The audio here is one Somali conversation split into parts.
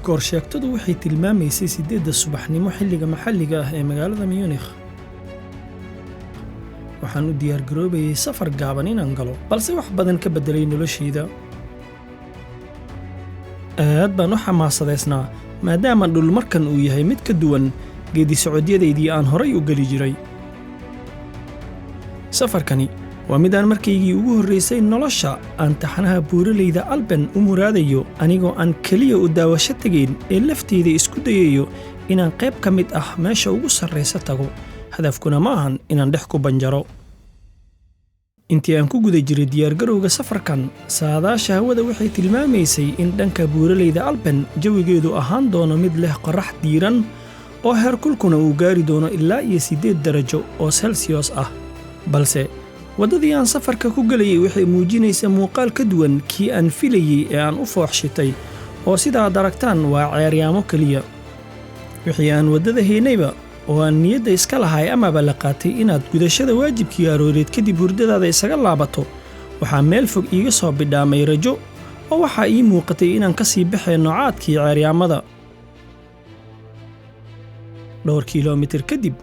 Goorsheegtadu waxay tilmaamaysay 8 subaxnimo xilliga maxalliga ah ee magaalada Munich. Waxaan u diyaar garoobayay safar gaaban inaan galo, balse wax badan ka bedelay noloshayda. Aad baan u xamaasadeysnaa maadaama dhulmarkan uu yahay mid ka duwan geedi socodyadeydii aan horay u gali jiray. Safarkani waa mid aan markaygii ugu horreysay nolosha aan taxanaha buuraleyda Alpen u muraadayo anigoo aan kaliya u daawasho tegayn ee lafteyda isku dayayo inaan qayb ka mid ah meesha ugu sarreysa tago, hadafkuna ma ahan inaan dhex ku banjaro. Intii aan ku guda jiray diyaargarowga safarkan, saadaasha hawada waxay tilmaamaysay in dhanka buuraleyda Alpen jawigeedu ahaan doono mid leh qorrax diiran oo heerkulkuna uu gaari doono ilaa 8 darajo oo Celsius ah. Balse waddadii aan safarka ku galayay waxay muujinaysaa muuqaal ka duwan kii aan filayay ee aan u fooxshitay, oo sidaad aragtaan waa ceeryaamo kaliya. Wixii aan waddada haynayba oo aan niyadda iska lahay amaba la qaatay inaad gudashada waajibkii arooreed kadib hurdadaada isaga laabato, waxaa meel fog iiga soo bidhaamay rajo oo waxaa ii muuqatay inaan ka sii baxayno caadkii ceeryaamada. Dhowr kiiloomitir kadib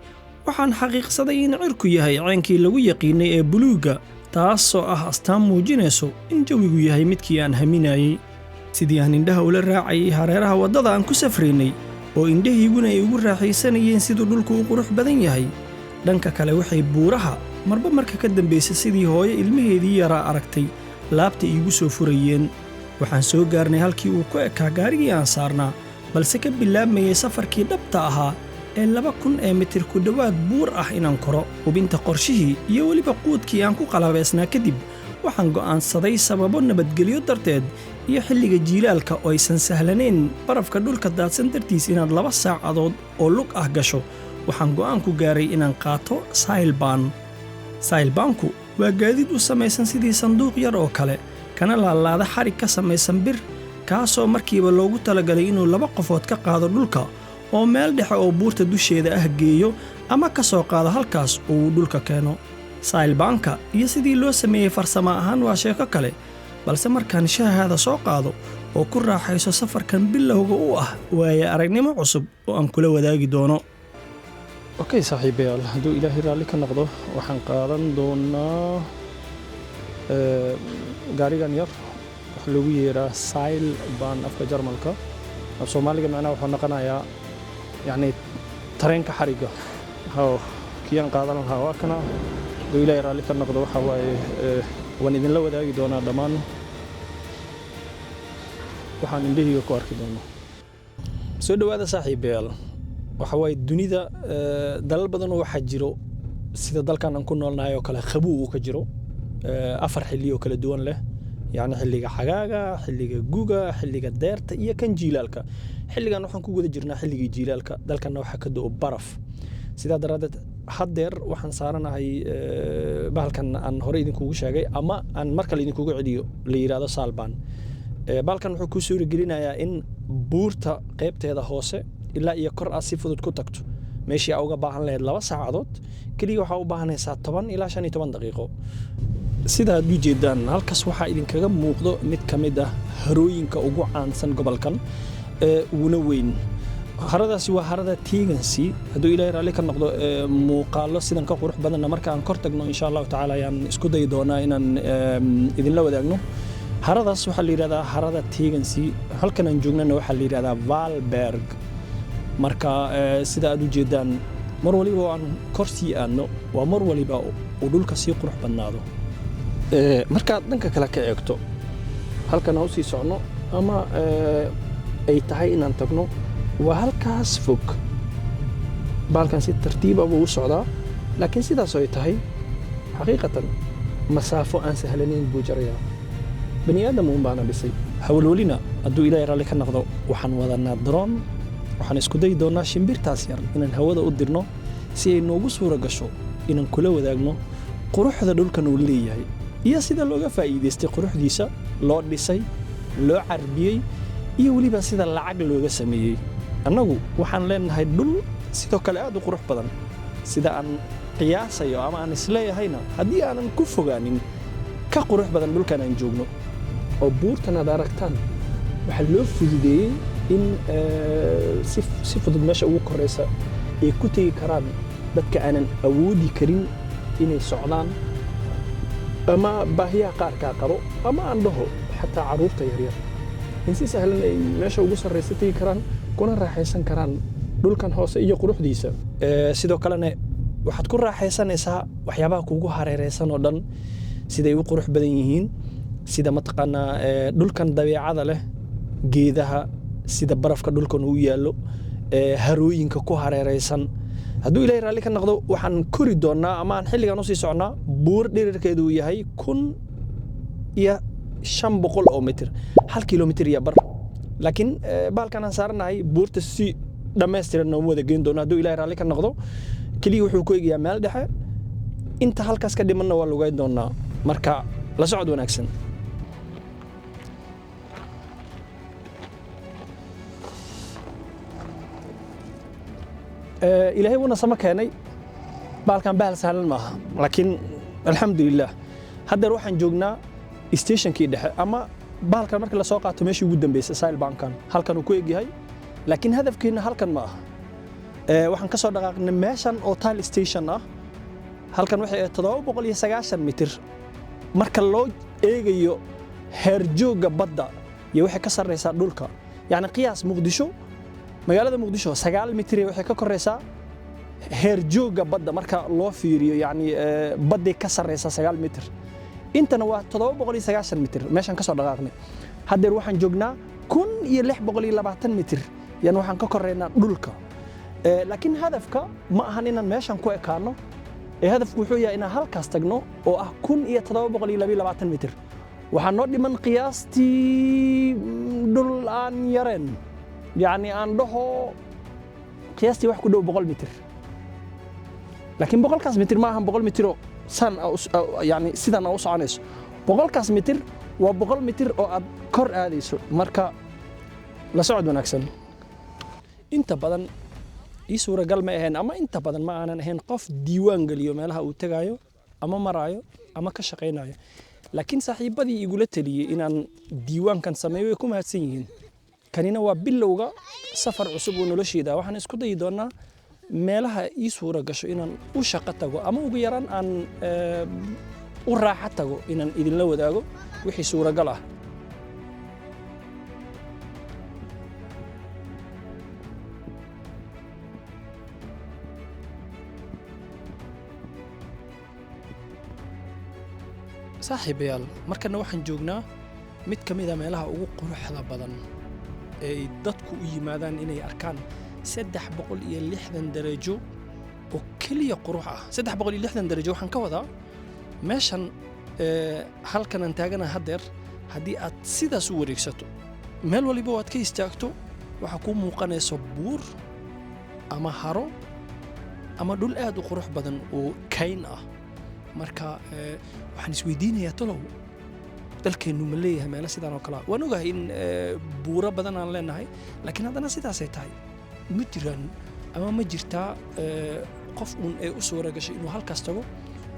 waxaan xaqiiqsaday in cirku yahay ceenkii lagu yaqiinay ee buluuga, taasoo ah astaan muujinayso in jawigu yahay midkii aan haminayay. Sidii aan indhaha ula raacayay hareeraha waddada aan ku safraynay oo indhahayguna ay ugu raaxaysanayeen siduu dhulku u qurux badan yahay, dhanka kale waxay buuraha marba marka ka dambaysa sidii hooyo ilmaheedii yaraa aragtay laabta iigu soo furayeen. Waxaan soo gaarnay halkii uu ku ekaa gaarigii aan saarnaa, balse ka bilaabmayay safarkii dhabta ahaa ee 2,000 mitir ku dhowaad buur ah inaan koro. Hubinta qorshihii iyo weliba quudkii aan ku qalabaysnaa kadib, waxaan go'aansaday sababo nabadgelyo darteed iyo xilliga jiilaalka oo aysan sahlanayn barafka dhulka daadsan dartiis inaad 2 saacadood oo lug ah gasho. Waxaan go'aan ku gaaray inaan qaato Seilbahn. Seilbahnku waa gaadiid u samaysan sidii sanduuq yar oo kale, kana laalaada xarig ka samaysan bir, kaasoo markiiba loogu talagalay inuu 2 qofood ka qaado dhulka oo meel dhexe oo buurta dusheeda ah geeyo ama ka soo qaado halkaas uu dhulka keeno. Seilbahnka iyo sidii loo sameeyey farsamo ahaan waa sheeko kale, balse markaan shahaada soo qaado oo ku raaxayso safarkan bilowga u ah waaye aragnimo cusub oo aan kula wadaagi doono. Okay saaxiibayaal, hadduu Ilaahay raalli ka noqdo waxaan qaadan doonaa gaarigan yar wax lagu yeeraa Seilbahn afka Jarmalka. Soomaaliga macnaha wuxuu noqonayaa يعني ترين كحريقة هاو كيان قادنا هاو أكنا دويلا يرالي كنا قدوا حواي ونيدن لو داعي دونا دمان وحن نديه يكوار كدونا سودو هذا صاحب بيال وحواي الدنيا دل بدن وحجرو سيدا دل كان نكون لنا يوكله خبو وكجرو أفر حليو كله دون له يعني حليقة حقاقة حليقة جوجا حليقة ديرت إيا كان جيلالك xilligan waxaan ku guda jirnaa xilligii jiilaalka dalkana waxa ka da'o baraf sida daradeed hadeer waxaan saaranahay bahalkan aan hore idinkugu sheegay ama aan markale idinkugu celiyo la yiraahdo Seilbahn. Bahalkan wuxuu ku suura gelinayaa in buurta qaybteeda hoose ilaa iyo kor aad si fudud ku tagto meeshii aad uga baahan lahayd 2 saacadood kaliya waxa u baahanaysaa 10 ilaa 15 daqiiqo. sida aad u jeedaan halkaas waxaa idinkaga muuqdo mid ka mid ah harooyinka ugu caansan gobolkan una weyn. haradaasi waa harada Tegernsee. hadduu Ilaahay raalli ka noqdo muuqaalo sidan ka qurux badan marka aan kor tagno insha Allah taala ayaan isku day doonaa inaan idinla wadaagno. haradaas waxaa la yiraahdaa harada Tegernsee, halkan aan joognana waxaa la yiraahdaa Valberg. marka sida aad u jeedaan mar waliba aan kor sii aadno waa mar waliba uu dhulka sii qurux badnaado. marka dhanka kale ka eegto halkan aan sii socno ama ay tahay inaan tagno waa halkaas fog. baalkan si tartiib ah u socdaa, laakiin sidaas ay tahay xaqiiqatan masaafo aan sahlanayn buu jarayaa. bani aadam uun baana dhisay. hawlwalina hadduu Ilaahay raalli ka noqdo waxaan wadanaa drone. waxaan isku day doonaa shimbirtaas yar inaan hawada u dirno si ay noogu suura gasho inaan kula wadaagno quruxda dhulkan uu leeyahay iyo sida looga faa'iideystay quruxdiisa, loo dhisay, loo carbiyey iyo waliba sida lacag looga sameeyay. annagu waxaan leenahay dhul sidoo kale aad u qurux badan sida aan qiyaasayo ama aan isleeyahayna haddii aanan ku fogaanin ka qurux badan dhulkan aan joogno oo buurtan aad aragtaan waxa loo fududeeyay in si fudud meesha ugu koraysa ay ku tegi karaan dadka aanan awoodi karin inay socdaan ama baahiyaha qaarkaa qabo ama aan dhaho xataa carruurta yaryar in si sahlan ay meesha ugu sarraysa tegi karaan kuna raaxaysan karaan dhulkan hoose iyo quruxdiisa sidoo kalena waxaad ku raaxaysanaysaa waxyaabaha kugu hareeraysan oo dhan siday u qurux badan yihiin sida mataqaanaa dhulkan dabeecada leh geedaha sida barafka dhulkan uu yaallo harooyinka ku hareeraysan hadduu ilaahay raalli ka noqdo waxaan kori doonnaa ama aan xilligan u sii socnaa buur dhirirkeedu uu yahay 1,500 oo mitir 1 kilomitir iyo bar laakiin baalkan aan saaranahay buurta si dhammaystiran nooma wada geyn doono hadduu ilaahay raalli ka noqdo keliya wuxuu ku eegayaa meel dhexe inta halkaas ka dhimanna waa lugayn doonnaa marka la socod wanaagsan ilaahay wuna sama keenay baalkan bahal sahlan maaha laakiin alxamdulilah haddeer waxaan joognaa stationkii dhexe ama baalkan markii la soo qaato meeshii ugu dambeysay sahil bankan halkan uu ku egyahay laakiin hadafkeena halkan ma aha waxaan ka soo dhaqaaqnay meeshan oo tal station ah halkan waxay 790 mitir marka loo eegayo heer jooga badda iyo waxay ka sarreysaa dhulka yani qiyaas muqdisho magaalada muqdisho 9 mitir waxay ka koreysaa heer jooga badda marka loo fiiriyo yani badday ka sarreysaa 9 mitir intana waa 790 mitir meeshan ka soo dhaqaaqnay haddeer waxaan joognaa 1620 mitir yani waxaan ka koreynaa dhulka laakiin hadafka ma ahan inaan meeshan ku ekaano hadafku wuxuu yahay inaan halkaas tagno oo ah 1722 mitir waxaan noo dhiman qiyaastii dhul aan yareen yani aan dhaho qiyaastii wax ku dhow 100 mitir laakiin 100kaas mitir ma ahan 100 mitiro san yani sidan u soconayso 100kaas mitir waa 100 mitir oo aad kor aadayso marka la socod wanaagsan inta badan suuragal ma ahayn ama inta badan ma aanan ahayn qof diiwaan galiyo meelaha uu tagaayo ama maraayo ama ka shaqaynayo laakiin saaxiibadii igula taliyay inaan diiwaankan sameeyo way ku mahadsan yihiin kanina waa bilowga safar cusub oo nolosheeda waxaan isku dayi doonaa meelaha suura gasho inaan u shaqo tago ama ugu yaraan aan u raaxo tago inaan idinla wadaago wixii suuragal ah saaxiibayaal markana waxaan joognaa mid ka mid ah meelaha ugu quruxda badan ee dadku u yimaadaan inay arkaan 360 darajo oo kaliya qurux ah 360 darajo waxaan ka wadaa meeshan halkan aan taagana haddeer haddii aad sidaas u wareegsato meel waliba aad ka istaagto waxa ku muuqanayso buur ama haro ama dhul aad u qurux badan oo kayn ah marka waxaan isweydiinayaa talow dalkeenu ma leeyahay meelo sidaan oo kale waan ogahay in buuro badan aan leenahay laakiin haddana sidaasay tahay ma jiraan ama ma jirtaa qof uun ee u suura gashay inuu halkaas tago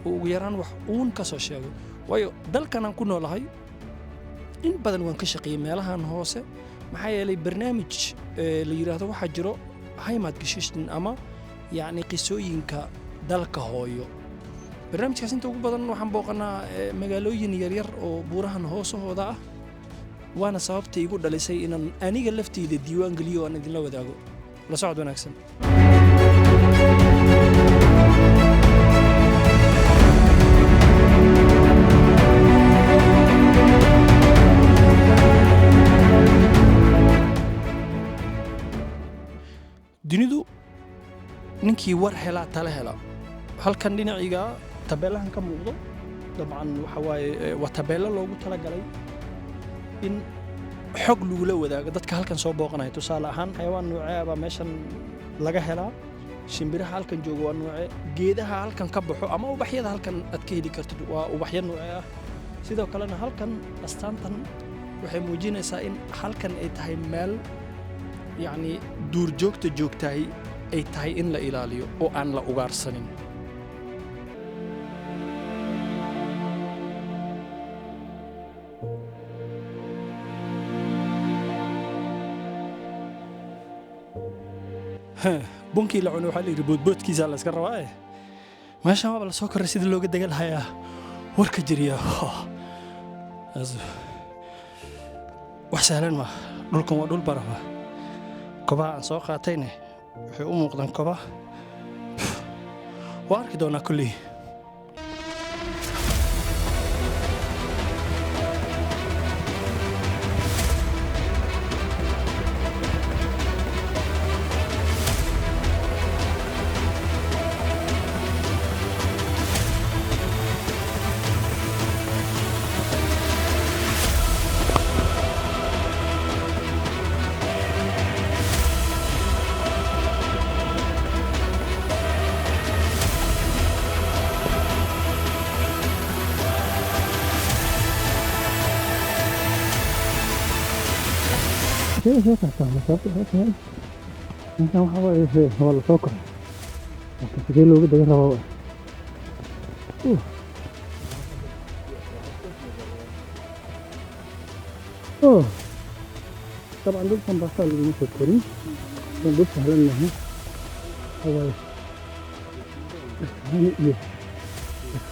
oo ugu yaraan wax uun ka soo sheego waayo dalkan aan ku noolahay in badan waan ka shaqeeyey meelahan hoose maxaa yeelay barnaamij la yidhaahdo waxaa jiro haymaad gashishtin ama yacni qisooyinka dalka hooyo barnaamijkaas inta ugu badan waxaan booqanaa magaalooyin yaryar oo buurahan hoosahooda ah waana sababta igu dhalisay inaan aniga lafteyda diiwaan geliyo oo aan idinla wadaago la socod wanaagsan dunidu ninkii war helaa tala hela halkan dhinaciga tabeelahan ka muuqdo dabcan waxa waaye waa tabeelo loogu talagalay in xog lagula wadaago dadka halkan soo booqanaya tusaale ahaan xayawaan noocee ah baa meeshan laga helaa shimbiraha halkan jooga waa noocee geedaha halkan ka baxo ama ubaxyada halkan aad ka heli kartid waa ubaxyo noocee ah sidoo kalena halkan astaantan waxay muujinaysaa in halkan ay tahay meel yacni duurjoogta joogtahay ay tahay in la ilaaliyo oo aan la ugaarsanin bunkii la cunay waxaa la yidhi boodboodkiisa la iska rabaa meeshan waaba la soo koray sidii looga degan lahayaa warka jiriya wax sahlan ma dhulkan waa dhul barafa kobaha aan soo qaatayne waxay u muuqdaan koba waa arki doonaa kulley كيف يقطع مسافة انت محاول والله فوق تسجيل له بدك هو اوه طبعا دول كان بطل اللي مفكرين بنبص على انه هو هني ايه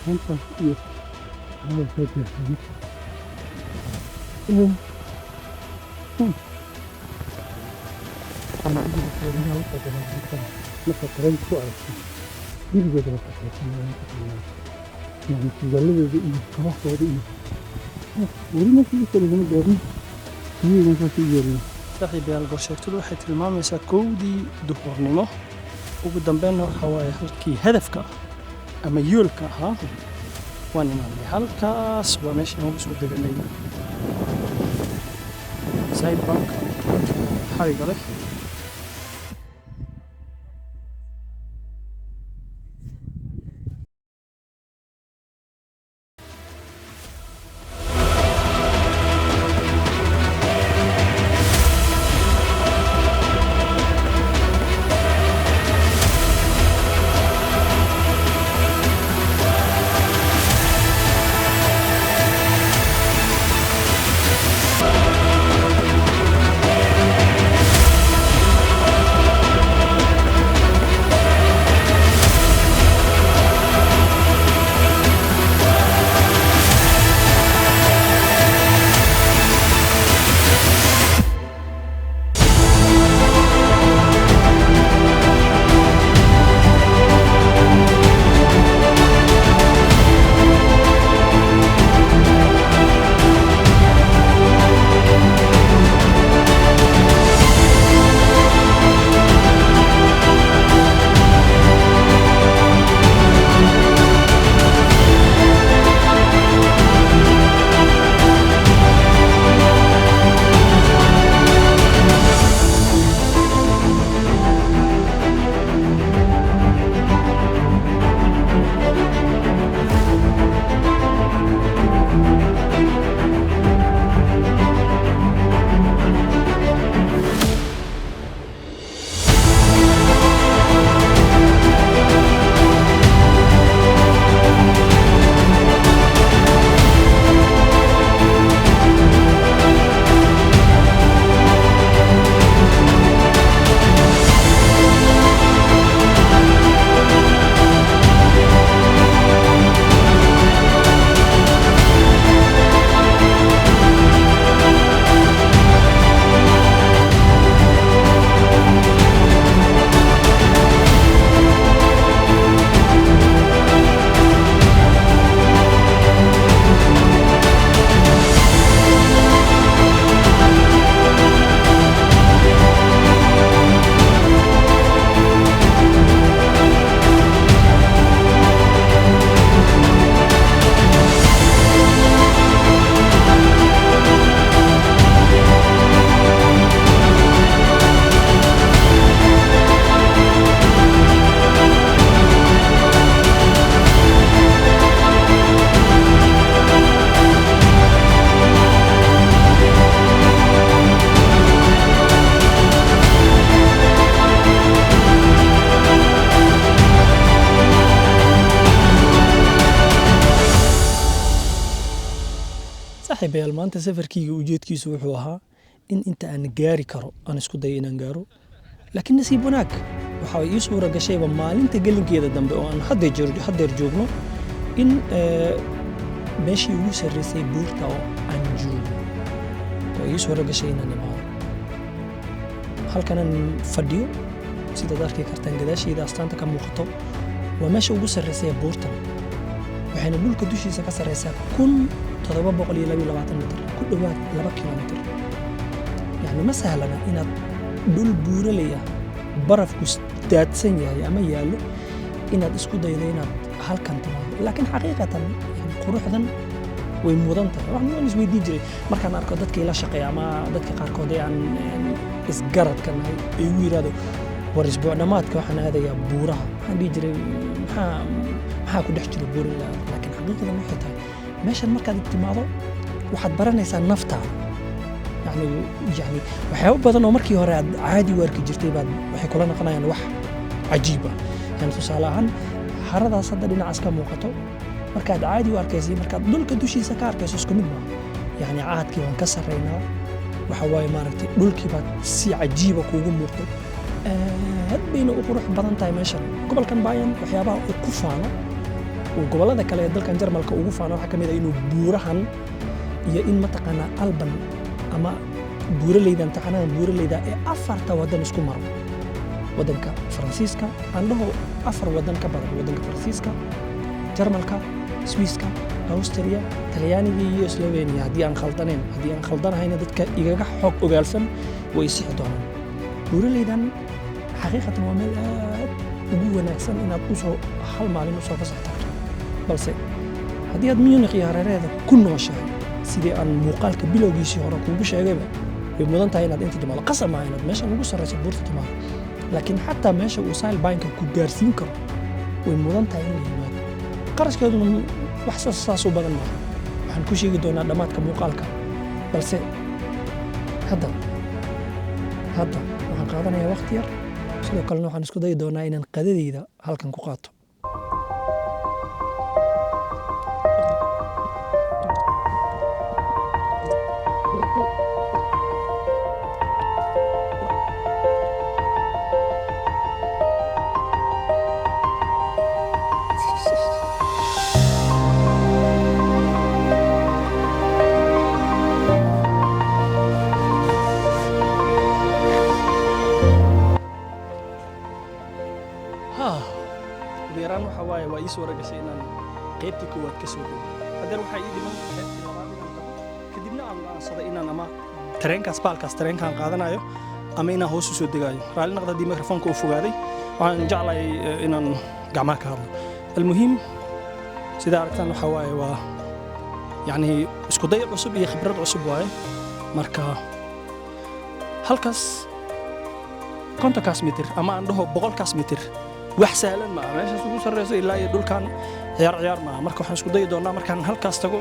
خمسة ايه هذا فاكر أنا أجي بسوريا وأنا مفكرين شو أعرف دي بجد مفكرين يعني تجلد دي كواح ودي ورينا في كلمة جارين هي ما في جارين saaxiibayaal qorsheegtadu waxay tilmaamaysaa kowdii duhurnimo ugu dambeynna waxa waaye halkii hadafka ama yoolka ahaa waan imaanay halkaas waa meesha aan ugu soo deganay side bank xariga leh saaxiibayaal maanta safarkayga ujeedkiisu wuxuu ahaa in inta aan gaari karo aan isku dayo inaan gaaro laakiin nasiib wanaag waxaa ii suura gashayba maalinta gelinkeeda dambe oo aan haddeer joogno in meeshii ugu sarraysay buurta oo aan joogo oo ii suura gashay inaan imaado halkanan fadhiyo sidaad arki kartaan gadaashayda astaanta ka muuqato waa meesha ugu sarraysay buurtan waxayna dhulka dushiisa ka sarraysaa 1722 mitir ku dhowaad 2 kilomitir yacni ma sahlana inaad dhul buuralaya barafku daadsan yahay ama yaallo inaad isku daydo inaad halkan timaado laakiin xaqiiqatan quruxdan way mudan tahay waxaan isweydiin jiray markaan arko dadkii la shaqeeya ama dadka qaarkood ee aan isgaradka nahay ay ugu yidhaahdo war isbuucdhammaadka waxaan aadayaa buuraha waxaan dhihi jiray maxaa ku dhex jiro buurala laakiin xaqiiqadan waxay tahay meeshan markaad timaado waxaad baranaysaa naftaada يعني waxyaabo badan oo markii hore aad caadi u arki jirtay baad waxay kula noqonayaan wax cajiib ah yani tusaale ahaan haradaas hadda dhinacaas ka muuqato markaad caadi u arkaysay markaad dhulka dushiisa ka arkayso isku mid maaha yani caadkii waan ka sarraynaa waxa waaye maaragtay dhulkii baad si cajiiba kuugu muuqdo aad bayna u qurux badan tahay meeshan gobolkan Bayan waxyaabaha uu ku faano oo gobolada kale ee dalkan Jarmalka ugu faano waxaa ka mid ah inuu buurahan iyo in mataqaanaa Alban ama buuraleyda imtixaanadan buuraleyda ee 4 wadan isku maro wadanka Faransiiska aan dhaho 4 wadan ka badan wadanka Faransiiska Jarmalka Swiiska Austria Talyaaniga iyo Slovenia haddii aan khaldanahayna dadka igaga xog ogaalsan way sixi doonaan buuraleydan xaqiiqatan waa meel aad ugu wanaagsan inaad hal maalin u soo fasax tagto balse haddii aad Munich iyo hareeraheeda ku nooshahay sidii aan muuqaalka bilowgiisii hore kuugu sheegayba way mudan tahay inaad inta timaado qasam ah inaad meesha ugu sarrayso buurta timaado laakiin xataa meesha uu Sailbanka ku gaarsiin karo way mudan tahay in la yimaado qarashkeeduna wax saas u badan maaha waxaan ku sheegi doonaa dhammaadka muuqaalka balse hadda waxaan qaadanayaa waqti yar sidoo kalena waxaan isku dayi doonaa inaan qadadeyda halkan ku qaato beeraan waxa waaye waa ii suura gashay inaan qaybtii koowaad ka soo dego hadeer waxaa ii dhiman qaybtii labaad inaan tago kadibna aan go'aansaday inaan ama baalkaas tareenkaan qaadanayo ama inaan hoos u soo degaayo raalli noqda haddii mikrofoonka uu fogaaday waxaan jeclahay inaan gacmaha ka hadlo almuhiim sida aragtaan waxa waaye waa yacni isku day cusub iyo khibrad cusub waaye marka halkaas 50 mitir ama aan dhaho 100 mitir wax sahlan ma meeshaas ugu sarreyso ilaa iyo dhulkan ciyaar ma marka waxaan isku dayi doonaa markaan halkaas tago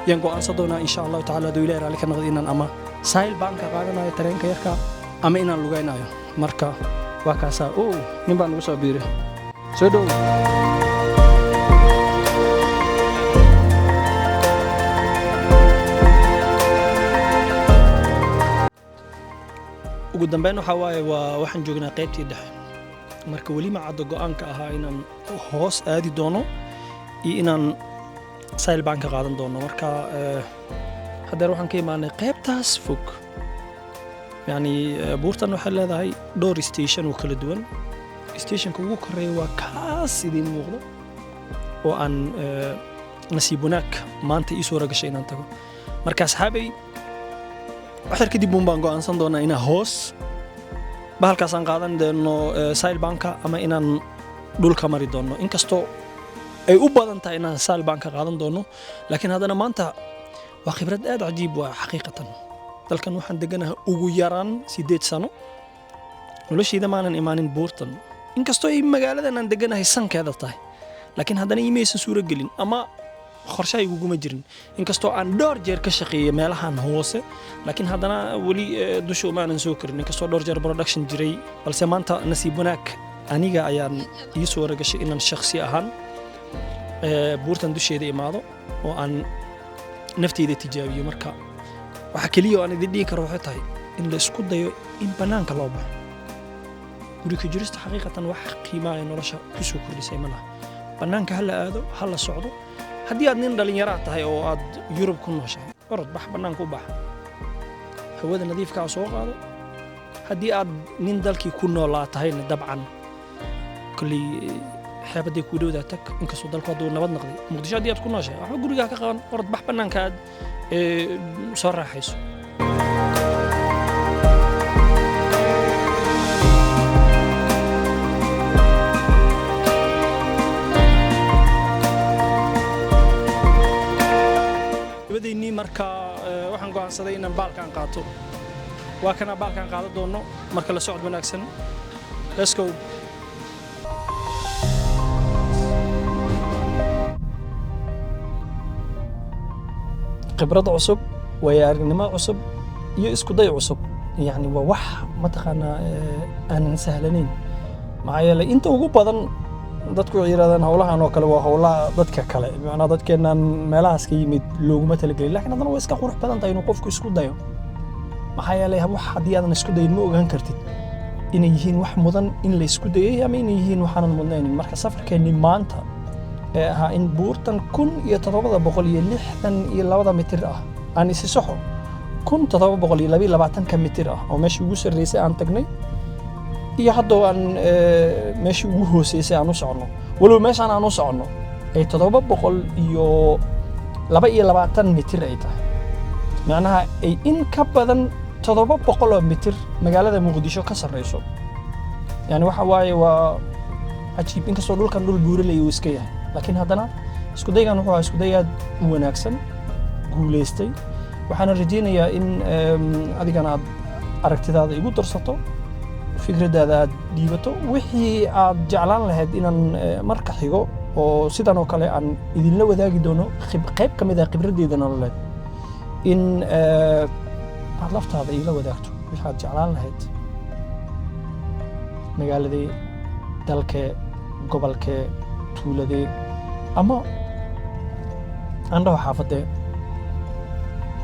yaan go'aansan doonaa insha Allah taala dawladda Ilaahay raalli ka noqdo inaan ama Sailbanka qaadanayo tareenka yarka ama inaan lugaynayo marka waa kaasa nin baan ugu soo biiray soo dhow ugu dambeyn waxa waaye waxaan joognaa qaybtii dhexe marka weli ma caddo go'aanka ahaa inaan hoos aadi doono iyo inaan Sailbanka qaadan doono marka hadeer waxaan ka imaanay qaybtaas fog yani buurtan waxay leedahay dhowr station oo kala duwan stationka ugu koreeya waa kaas idin muuqdo oo aan nasiib wanaag maanta ii suura gashay inaan tago marka asxaabay waxyar kadib baan go'aansan doonaa inaan hoos bahalkaas aan qaadan doono Sailbanka ama inaan dhulka mari doono inkastoo ay u badan tahay inaan Sailbanka qaadan doono laakiin haddana maanta waa khibrad aad cajiib waa xaqiiqatan dalkan waxaan deganahay ugu yaraan 8 sano noloshayda maanan imaanin buurtan inkastoo ay magaaladan aan deganahay sankeeda tahay laakiin haddana imaysan suura gelin ama qorshahay iguma jirin inkastoo aan dhowr jeer ka shaqeeyay meelahan hoose laakiin haddana weli dusha maanan soo karin inkastoo dhowr jeer production jiray balse maanta nasiib wanaag aniga ayaan ii suura gashay inaan shakhsi ahaan buurtan dusheeda imaado oo aan nafteyda tijaabiyo marka waxa kaliya oo aan idin dhihi karo waxay tahay in la isku dayo in banaanka loo baxo guri ka jirista xaqiiqatan wax qiimaha ay nolosha ku soo kordhisay ma laha bannaanka ha la aado ha la socdo haddii aad nin dhallinyaro tahay oo aad yurub ku nooshahay orod bax bannaanka u bax hawada nadiifka soo qaado haddii aad nin dalkii ku noolaa tahayna dabcan kulli xeebadii ku dhowdaa tag inkastoo dalku hadduu nabad noqday muqdisho haddii aad ku nooshahay waxba gurigaa ka qaban orod bax bannaanka aad soo raaxayso gabadhaynii marka waxaan go'aansaday inaan baalkaan qaato waa kana baalkaan qaadan doono marka la socod wanaagsan let's go khibrad cusub way aragnimo cusub iyo isku day cusub yani waa wax mataqaanaa aanan sahlanayn maxaa yeelay inta ugu badan dadku waxay yiraahdaan hawlahan oo kale waa hawlaha dadka kale macnaa dadkeenan meelahaas ka yimid looguma talagelin laakiin haddana way iska qurux badan tahay inuu qofku isku dayo maxaa yeelay wax haddii aadan isku dayin ma ogaan kartid inay yihiin wax mudan in la isku dayay ama inay yihiin waxaanan mudnaynin marka safarkeennii maanta ee ahaa in buurtan 1762 mitir ah aan isi soxo 1722 mitir ah oo meeshii ugu sarreysay aan tagnay iyo hadda aan meeshii ugu hooseysay aan u socono walow meeshaan aan u socono ay 722 mitir ay tahay macnaha ay in ka badan 700 mitir magaalada muqdisho ka sarreyso yani waxa waaye waa ajiib inkastoo dhulkan dhul buuraley uu iska yahay laakiin haddana isku daygan wuxuu ahaa isku day aad u wanaagsan guulaystay waxaana rajaynayaa in adigana aad aragtidaada igu darsato fikradaada aad dhiibato wixii aad jeclaan lahayd inaan marka xigo oo sidan oo kale aan idinla wadaagi doono qayb ka mid ah khibradeyda nololeed in aad laftaada igala wadaagto wixii aad jeclaan lahayd magaaladee dalkee gobolkee tuuladee ama andhaho xaafadee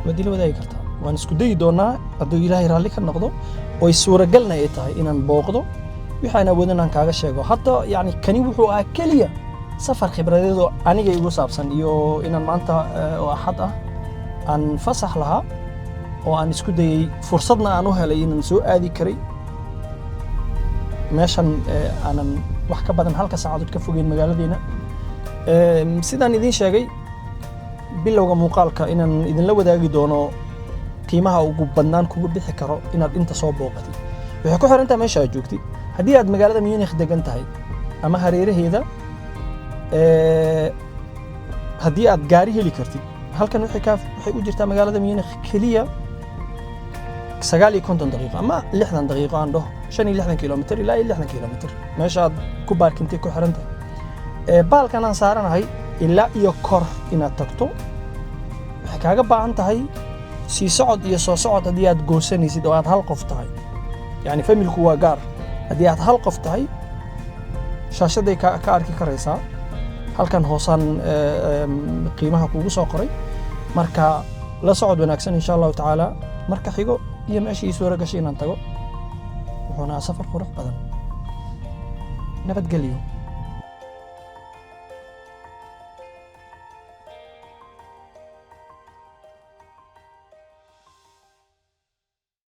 waad ila wadaagi kartaa waan isku dayi doonaa hadduu ilaahay raalli ka noqdo oo suuragalna ay tahay inaan booqdo waxaan awoodin aan kaaga sheego hadda yani kani wuxuu ahaa keliya safar khibradeed oo aniga igu saabsan iyo inaan maanta oo axad ah aan fasax lahaa oo aan isku dayay fursadna aan u helay inaan soo aadi karay meeshan aanan wax ka badan halka saacadood ka fogeyn magaaladeena sidaan idiin sheegay bilowga muuqaalka inaan idinla wadaagi doono qiimaha ugu badnaan kugu bixi karo inaad inta soo booqatid waxay ku xiran tahay meesha aad joogtid haddii aad magaalada Munich degan tahay ama hareeraheeda haddii aad gaari heli kartid halkan waxay u jirtaa magaalada Munich keliya 59 daqiiqo ama 60 daqiiqo aan dhaho 65 kilomitir ilaa 60 kilomitir meesha aad ku baarkintay ku xiran tahay baalkan aan saaranahay ilaa iyo kor inaad tagto waxay kaaga baahan tahay sii socod iyo soo socod haddii aad goosanaysid oo aad hal qof tahay yani familku waa gaar haddii aad hal qof tahay shaashaday ka arki karaysaa halkan hoosaan qiimaha kugu soo qoray marka la socod wanaagsan insha allahu tacaala marka xigo iyo meeshii suura gashay inaan tago wuxuuna safar qurux badan nabadgelyo